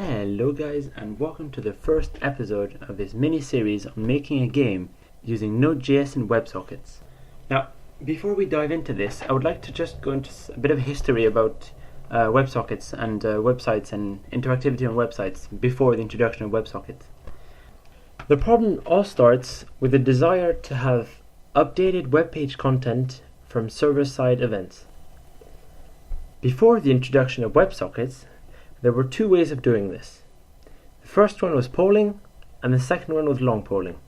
Hello guys, and welcome to the first episode of this mini-series on making a game using Node.js and Websockets. Now, before we dive into this, I would like to just go into a bit of history about WebSockets and websites and interactivity on websites before the introduction of WebSockets. The problem all starts with the desire to have updated web page content from server-side events. Before the introduction of WebSockets, there were two ways of doing this. The first one was polling, and the second one was long polling.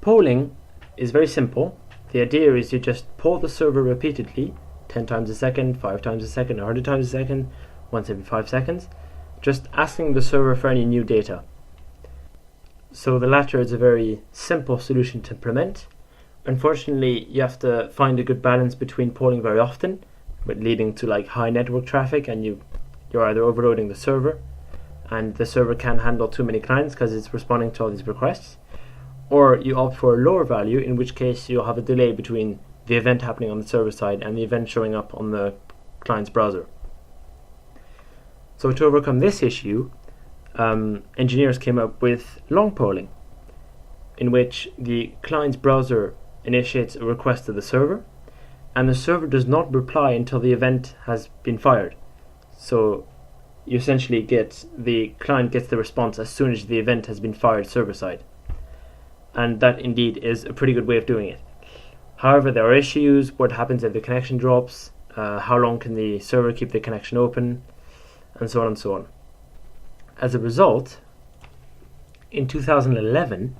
Polling is very simple. The idea is you just poll the server repeatedly, 10 times a second, 5 times a second, 100 times a second, once every 5 seconds, just asking the server for any new data. So the latter is a very simple solution to implement. Unfortunately, you have to find a good balance between polling very often, but leading to like high network traffic, and you're either overloading the server and the server can't handle too many clients because it's responding to all these requests, or you opt for a lower value, in which case you'll have a delay between the event happening on the server side and the event showing up on the client's browser. So to overcome this issue, engineers came up with long polling, in which the client's browser initiates a request to the server, and the server does not reply until the event has been fired. So you essentially the client gets the response as soon as the event has been fired server side. And that indeed is a pretty good way of doing it. However, there are issues. What happens if the connection drops? How long can the server keep the connection open? And so on and so on. As a result, in 2011,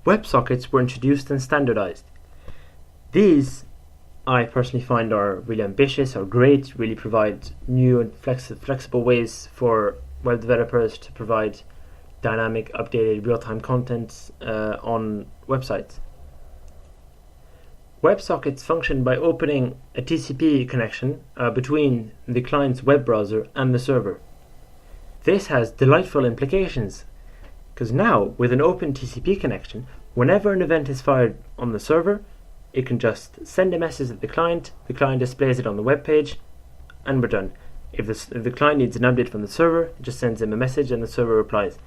WebSockets were introduced and standardized. These I personally find are really ambitious, are great, really provide new and flexible ways for web developers to provide dynamic, updated, real-time content on websites. WebSockets function by opening a TCP connection between the client's web browser and the server. This has delightful implications, because now, with an open TCP connection, whenever an event is fired on the server, it can just send a message to the client displays it on the web page, and we're done. If the client needs an update from the server, it just sends him a message and the server replies.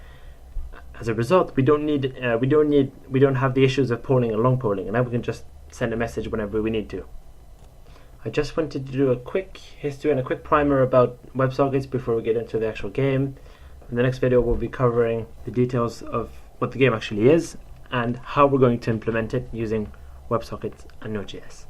As a result, we don't have the issues of polling and long polling, and now we can just send a message whenever we need to. I just wanted to do a quick history and a quick primer about WebSockets before we get into the actual game. In the next video, we'll be covering the details of what the game actually is and how we're going to implement it using WebSockets and Node.js.